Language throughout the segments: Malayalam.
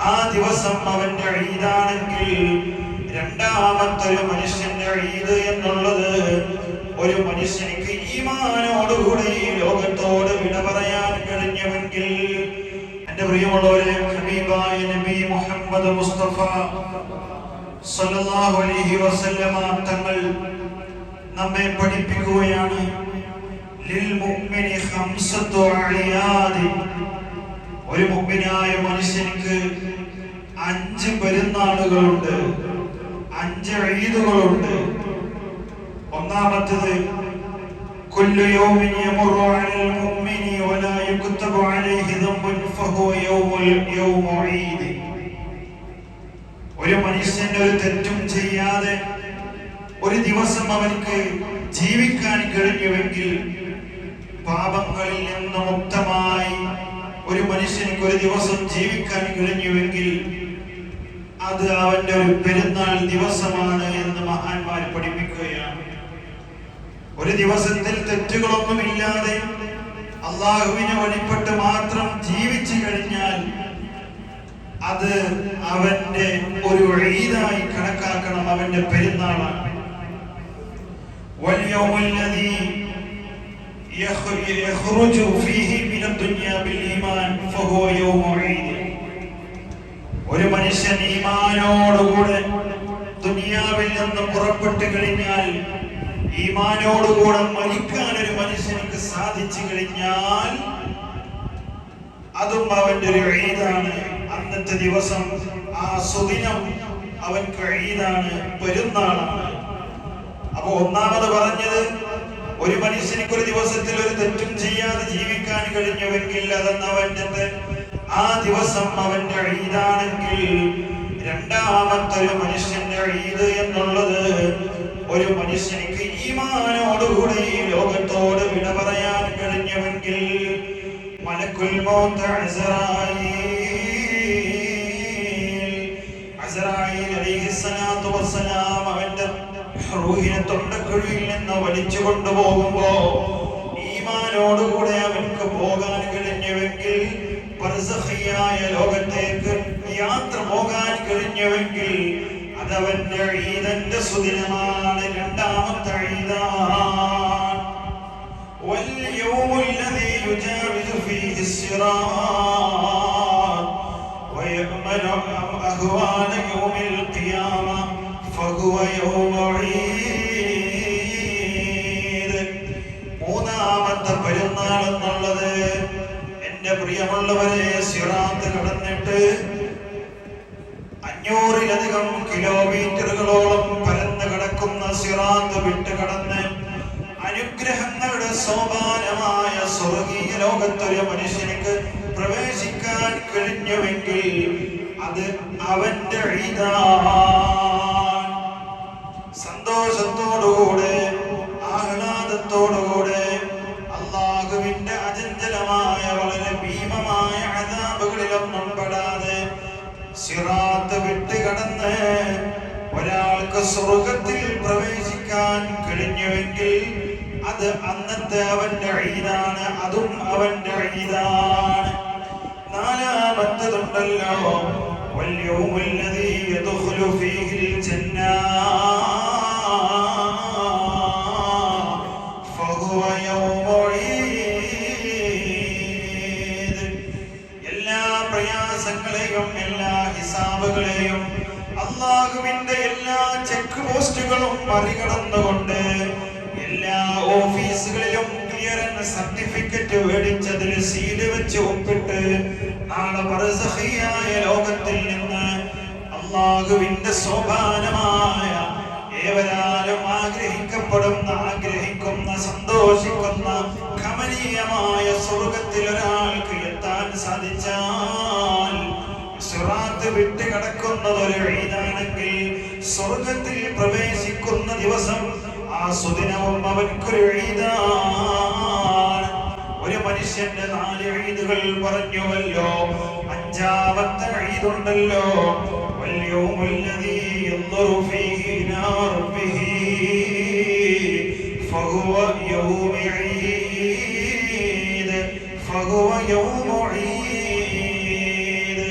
ആ ദിവസം അവന്റെ ഈദാണെങ്കിൽ രണ്ടാമത്തെ ഒരു മനുഷ്യന്റെ ഈദ് എന്നുള്ളത് ഒരു മനുഷ്യനിക്ക് ഈമാനോടുകൂടി ഈ ലോകത്തോട് വിട പറയാൻ കഴിഞ്ഞുവെങ്കിൽ, എന്റെ പ്രിയമുള്ളവരെ, ഹബീബായ നബി മുഹമ്മദ് മുസ്തഫ സല്ലല്ലാഹു അലൈഹി വസല്ലമ തങ്ങൾ നമ്മെ പഠിപ്പിക്കുകയാണ്, ലിൽ മുഅ്മിനി ഖംസത്തു അയാദി, ഒരു മുഅ്മിനായ മനുഷ്യനിക്ക് 5 പെരുന്നാളുകളുണ്ട്, 5 ഈദുകളുണ്ട്. ഒന്നാമത്തേത് കുല്ലു യൗമിൻ യമറു അലൽ മുഅ്മിനി വലാ യുക്തബു അലൈഹി ദംബുൻ ഫഹുവ യൗമു ഈദ്. ഒരു മനുഷ്യൻ ഒരു തെറ്റും ചെയ്യാതെ ഒരു ദിവസം അവർക്ക് ജീവിക്കാൻ കഴിഞ്ഞുവെങ്കിൽ, പാപങ്ങളിൽ നിന്ന് മുക്തമായി ഒരു മനുഷ്യനിക്ക് ഒരു ദിവസം ജീവിക്കാൻ കഴിഞ്ഞുവെങ്കിൽ അത് അവന്റെ ഒരു പെരുന്നാൾ ദിവസമാണ് എന്ന് മഹാന്മാർ പഠിപ്പിക്കുകയാണ്. ഒരു ദിവസത്തിൽ തെറ്റുകളൊന്നുമില്ലാതെ അള്ളാഹുവിനെ വഴിപ്പെട്ട് മാത്രം ജീവിച്ചു കഴിഞ്ഞാൽ അത് അവന്റെ ഒരു ഈദായി കണക്കാക്കണം, അവന്റെ പെരുന്നാളാണ്. ഒരു മനുഷ്യൻ ഈമാനോടുകൂടെ ദുനിയാവിൽ നിന്ന് പുറപ്പെട്ടു കഴിഞ്ഞാൽ, ഈമാനോടുകൂടെ മരിക്കാൻ ഒരു മനുഷ്യനിക്ക് സാധിച്ചു കഴിഞ്ഞാൽ അതും അവന്റെ ഒരു ഈദാണ്. അന്നത്തെ ദിവസം, ആ സുദിനം അവൻക്ക് ഈദാണ്, പെരുന്നാളാണ്. അപ്പൊ ഒന്നാമത് പറഞ്ഞത്, ഒരു മനുഷ്യനിക്ക് ഒരു ദിവസത്തിൽ ഒരു തെറ്റും ചെയ്യാതെ ജീവിക്കാൻ കഴിഞ്ഞുവെങ്കിൽ അതെന്ന് അവന്റെ ആ ദിവസം അവന്റെ ഈദാണെങ്കിൽ, രണ്ടാമത്തെ ഒരു മനുഷ്യന്റെ ഈദ് എന്നുള്ളത് ഒരു മനുഷ്യനിക്ക് ഈമാനോടുകൂടി ഈ ലോകത്തോട് വിട പറയാൻ കഴിഞ്ഞുവെങ്കിൽ മലക്കുൽ മൗത്ത് അസ്റായീൽ അലൈഹിസ്സലാത്തു വസ്സലാം അവന്റെ റൂഹിനെ തൊണ്ടക്കുഴിയിൽ നിന്ന് വലിച്ചു കൊണ്ടുപോകുമ്പോ ഈമാനോടുകൂടെ അവൻക്ക് പോകാൻ കഴിഞ്ഞുവെങ്കിൽ, ബർസഖിയായ ലോകത്തേക്ക് യാത്ര പോകാൻ കഴിഞ്ഞുവെങ്കിൽ അതവന്റെ ഈദന്റെ സുദിനമാണ്, രണ്ടാമത്തെ ഈദാൻ. വൽയൗമുല്ലദീ യുജാവിസു ഫീഹി الصراط ويأمن أهوال يوم القيامة فهو يوم عيد. മൂന്നാമത്തെ പെരുന്നാൾ എന്നുള്ളത്, എന്റെ പ്രിയമുള്ളവരെ, സിറാത്ത് കടന്നിട്ട് 500-ലധികം കിലോമീറ്ററുകളോളം പരന്നു കിടക്കുന്ന സിറാത്ത് വിട്ട് കടന്ന് അനുഗ്രഹങ്ങളുടെ സോപാനമായ സ്വർഗീയ ലോകത്തൊരു മനുഷ്യനിക്ക് പ്രവേശിക്കാൻ കഴിഞ്ഞുവെങ്കിൽ അത് അവന്റെ ഈദാൻ. സന്തോഷത്തോടുകൂടെ, ആഹ്ലാദത്തോടുകൂടെ, അല്ലാഹുവിന്റെ അചഞ്ചലമായ വളരെ ഭീമമായ അദാബുകളിലൊന്നും പെടാതെ സിറാത്ത് വിട്ട് കടന്ന് ഒരാൾക്ക് സ്വർഗത്തിൽ പ്രവേശിക്കാൻ കഴിഞ്ഞുവെങ്കിൽ അത് അന്നത്തെ അവന്റെ ഈദാണ്, അതും അവന്റെ ഈദാണ്. നാലാമത്തതുണ്ടല്ലോ, വൽയൗമുല്ലദീ യദ്ഖുലു ഫീഹിൽ ജന്ന ഫഹുവ യൗമു ഈദ്. എല്ലാ പ്രയാസങ്ങളെയും, എല്ലാ ഹിസാബുകളെയും, അല്ലാഹുവിന്റെ എല്ലാ ചെക്ക് പോസ്റ്റുകളും മറികടന്നുകൊണ്ട് എല്ലാ ഓഫീസുകളിലും ക്ലിയറൻസ് സർട്ടിഫിക്കറ്റ് മേടിച്ചതിൽ സീല് വെച്ച് ഒപ്പിട്ട് നാളെ ബർസഖിയായ ലോകത്തിൽ നിന്ന് അല്ലാഹുവിന്റെ സോപാനമായ, ഏവരാലും ആഗ്രഹിക്കുന്ന, സന്തോഷിക്കുന്ന കമനീയമായ സ്വർഗത്തിൽ ഒരാൾക്ക് എത്താൻ സാധിച്ചാൽ, സിറാത്ത് വിട്ട് കടക്കുന്നത് ഒരു ഈദാണെങ്കിൽ, സ്വർഗത്തിൽ പ്രവേശിക്കുന്ന ദിവസം ആ സുദിനവും അവൻക്കൊരു ഈദാൻ. ഒരു മനുഷ്യന്റെ 4 ഈദുകൾ പറഞ്ഞുവല്ലോ, 5ാമത്തെ ഈദുണ്ടല്ലോ, വൽയൗമുല്ലദീ യൻദുറു ഫീഹി ഇലാ റബ്ബിഹി ഫഹുവ യൗമു ഈദ് ഫഹുവ യൗമു ഈദ്.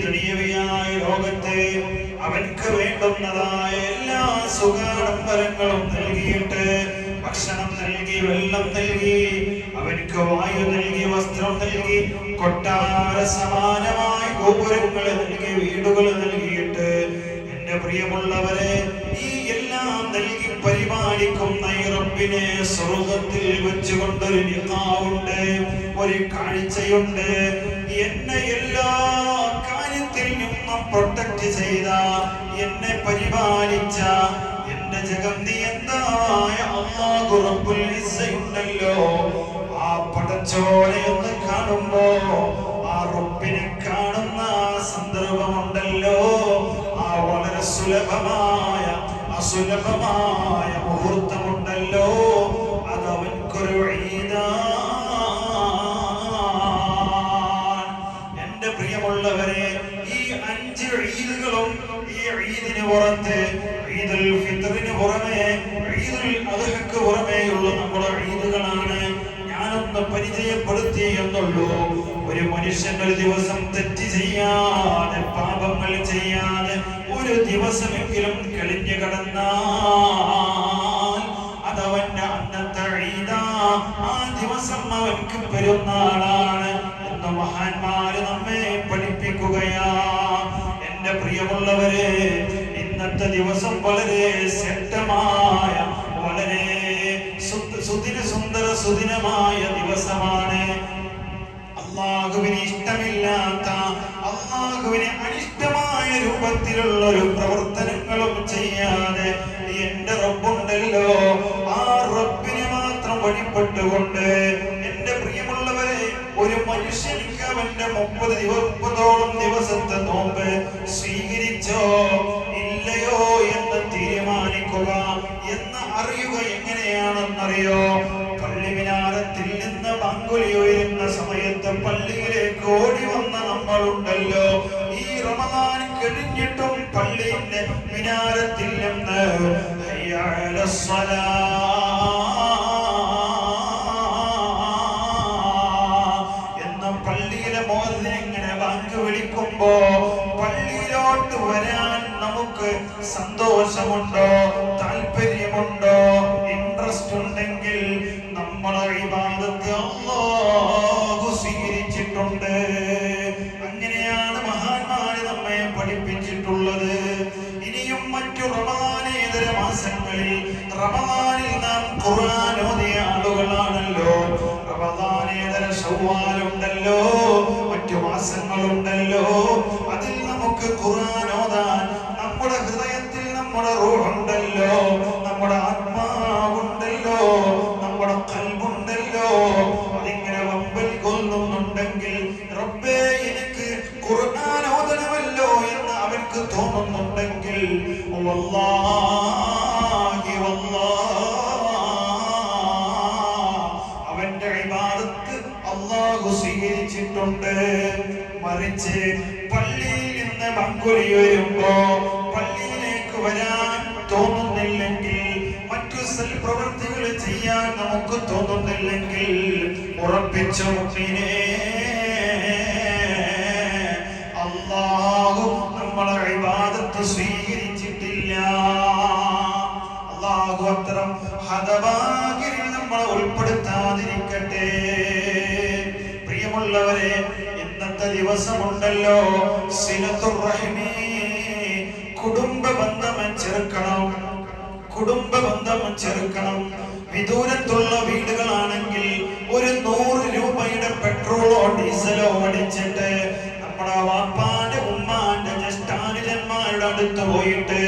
ദുനിയവിയായ ലോകത്തെ അവൻക്ക് വേണ്ടുന്നതായ എല്ലാ സുഖാഡംബരങ്ങളും നൽകിയിട്ട് ഭക്ഷണം നൽകി, വെള്ളം നൽകി, അവൻക്ക് വായു നൽകി, വസ്ത്രം നൽകി, കൊട്ടാര സമാനമായ ഗോപുരങ്ങൾ നൽകി, വീടുകൾ നൽകിയിട്ട് എന്റെ പ്രിയമുള്ളവരെ ഈ എല്ലാം നൽകി പരിപാലിക്കുന്ന ഈ റബ്ബിനെ സ്വർഗത്തിൽ വെച്ചുകൊണ്ടൊരു ലിഖാഉണ്ട്, ഒരു കാഴ്ചയുണ്ട്. എന്നെ എല്ലാ കാര്യത്തിൽ നിന്നും പ്രൊട്ടക്ട് ചെയ്ത, എന്നെ പരിപാലിച്ച എന്റെ ജഗന്നിയന്തായ അല്ലാഹു റബ്ബുൽ ഇസ്സയുണ്ടല്ലോ, ആ പടച്ചോനെ ഒന്ന് കാണുമ്പോ, ആ റബ്ബിനെ കാണുന്ന സന്ദർഭമുണ്ടല്ലോ, ആ വളരെ സുലഭമായ അസുലഭമായ മുഹൂർത്തമുണ്ടല്ലോ, അതവൻക്കൊരു ഈദാണ്. എന്റെ പ്രിയമുള്ളവരെ, ഈ 5 ഈദുകളും, ഈ ഈദിന് പുറത്ത് ഈദുൽ ഫിത്റിന് പുറമെ, ഈദുൽ അദ്ഹക്ക് പുറമേയുള്ള നമ്മുടെ ഈദുകളാണ് ഞാനൊന്ന് പരിചയപ്പെടുത്തി എന്നുള്ളൂ. ഒരു മനുഷ്യൻ ഒരു ദിവസം തെറ്റ് ചെയ്യാതെ, പാപങ്ങൾ ചെയ്യാതെ ഒരു ദിവസമെങ്കിലും കഴിഞ്ഞു കടന്നാൽ അതവന്റെ അന്നത്തെ ഈദാ, ആ ദിവസം അവൻക്ക് പെരുന്നാളാണ് എന്ന് മഹാന്മാര് നമ്മെ പഠിപ്പിക്കുകയാ. എന്റെ പ്രിയമുള്ളവരെ, ഇന്നത്തെ ദിവസം വളരെ ശ്രേഷ്ഠമായ, വളരെ സുദിനമായ ദിവസമാണ്. അല്ലാഹുവിന് ഇഷ്ടമില്ലാത്ത, അല്ലാഹുവിന് അനിഷ്ടമായ രൂപത്തിലുള്ള ഒരു പ്രവർത്തനങ്ങളും ചെയ്യാതെ എന്റെ റബ്ബുണ്ടല്ലോ, ആ റബ്ബിനെ മാത്രം വഴിപ്പെട്ടുകൊണ്ട്, എന്റെ പ്രിയമുള്ളവരെ, ഒരു മനുഷ്യനിക്ക് അവന്റെ 30 ദിവസത്തെ നോമ്പ് സ്വീകരിച്ചോ ഇല്ലയോ എന്ന് തീരുമാനിക്കുക, എന്ന് അറിയുക എങ്ങനെയാണെന്നറിയോ? പള്ളി മിനാരത്തിൽ നിന്ന് ബാങ്കുലി ഉയരുന്ന സമയത്ത് പള്ളിയിലേക്ക് ഓടി വന്ന നമ്മളുണ്ടല്ലോ, ഈ റമദാൻ കഴിഞ്ഞിട്ടും പള്ളിയുടെ മിനാരത്തിൽ നിന്ന് ഹയ്യ അലസ്സലാ എന്ന പള്ളിയിലെ മുഅദ്ദിൻ ഇങ്ങനെ ബാങ്ക് വിളിക്കുമ്പോ പള്ളിയിലോട്ട് വരാൻ നമുക്ക് സന്തോഷമുണ്ടോ, താല്പര്യമുണ്ടോ, ഇൻട്രസ്റ്റ് ഉണ്ടെങ്കിൽ നമ്മളെ ഇബാദത്ത് അല്ലാഹു സ്വീകരിച്ചിട്ടുണ്ട്. അങ്ങനെയാണ് മഹാന്മാര് നമ്മെ പഠിപ്പിച്ചിട്ടുള്ളത്. ഇനിയും മറ്റു റമദാനേതര മാസങ്ങളിൽ, റമദാനിൽ നാം ഖുർആൻ ഓതിയ ആളുകളാണല്ലോ. റമദാനേതര ശവ്വാലുണ്ടല്ലോ, മറ്റു മാസങ്ങളുണ്ടല്ലോ, അതിൽ നമുക്ക് ഖുർആൻ ഓതാൻ നമ്മുടെ ഹൃദയത്തിൽ നമ്മുടെ റൂഹുണ്ടല്ലോ, നമ്മുടെ ആത്മാവുണ്ടല്ലോ, നമ്മുടെ ഖൽബുണ്ടല്ലോ, അതിങ്ങനെ വമ്പൽ കൊല്ലുന്നുണ്ടെങ്കിൽ, റബ്ബേ എനിക്ക് ഖുർആൻ ഓതണമല്ലോ എന്ന് അവർക്ക് തോന്നുന്നുണ്ടെങ്കിൽ, വല്ലാഹി അവന്റെ ഇബാദത്ത് അല്ലാഹു സ്വീകരിച്ചിട്ടുണ്ട്. മറിച്ച് പള്ളിയിൽ നിന്ന് ബാങ്കുലി വരുമ്പോ പള്ളിയിലേക്ക് വരാൻ തോന്നുന്നില്ലെങ്കിൽ, മറ്റു സൽപ്രവൃത്തികൾ ചെയ്യാൻ നമുക്ക് തോന്നുന്നില്ലെങ്കിൽ, ഉറപ്പിച്ച മുഅ്മിനേ, അല്ലാഹു നമ്മളെ ഇബാദത്ത് സ്വീകരിച്ചിട്ടില്ല. അല്ലാഹു അത്തരം ഹതഭാഗ്യരിൽ നമ്മളെ ഉൾപ്പെടുത്താതിരിക്കട്ടെ. പ്രിയമുള്ളവരെ, ഇന്നത്തെ ദിവസമുണ്ടല്ലോ സിലത്തുർ റഹിമി, കുടുംബ ബന്ധം ചേർക്കണം, കുടുംബ ബന്ധം ചേർക്കണം. വിദൂരത്തുള്ള വീടുകളാണെങ്കിൽ ഒരു 100 രൂപയുടെ പെട്രോളോ ഡീസലോ അടിച്ചിട്ട് നമ്മുടെ വാപ്പാന്റെ ഉമ്മാന്റെ ജ്യേഷ്ഠാനുജന്മാരുടെ അടുത്ത് പോയിട്ട്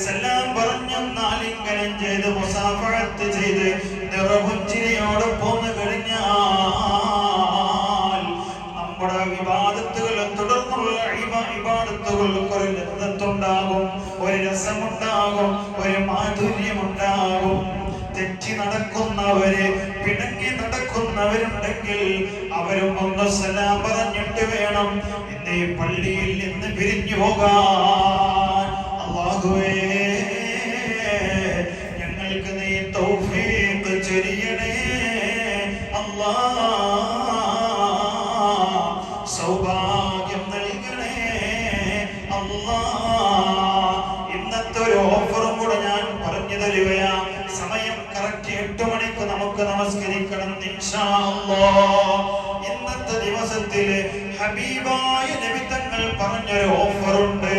സലാം പറഞ്ഞെന്നാൽ ഇംഗനം ചെയ്ത് മുസാഫഹത്ത് ചെയ്ത് നിറപുഞ്ചിരിയോടെ പോന്നു കഴിഞ്ഞാൽ നമ്മുടെ വിവാദത്തുകൾ, തുടർന്നുള്ള ഇബാദത്തുകൾക്ക് ഒരു ലദ്ദത്തുണ്ടാകും, ഒരു രസമുണ്ടാകും, ഒരു മാധുര്യമുണ്ടാകും. തെറ്റി നടക്കുന്നവര്, പിണങ്ങി നടക്കുന്നവരുണ്ടെങ്കിൽ അവരും ഒന്ന് സലാം പറഞ്ഞിട്ട് വേണം ഇന്ന് ഈ പള്ളിയിൽ നിന്ന് പിരിഞ്ഞു പോകാൻ. അല്ലാഹുവേ, ഞങ്ങൾക്ക് നീ തൗഫീഖ് ചൊരിയണേ അല്ലാഹ്, സൗഭാഗ്യം നൽകണേ ഓഫറും കൂടെ ഞാൻ പറഞ്ഞു തരികയാ. സമയം കറക്റ്റ് 8 മണിക്ക് നമുക്ക് നമസ്കരിക്കണം ഇൻഷാ അല്ലാഹ്. ഇന്നത്തെ ദിവസത്തില് ഹബീബായ നബി തങ്ങൾ പറഞ്ഞൊരു ഓഫറുണ്ട്.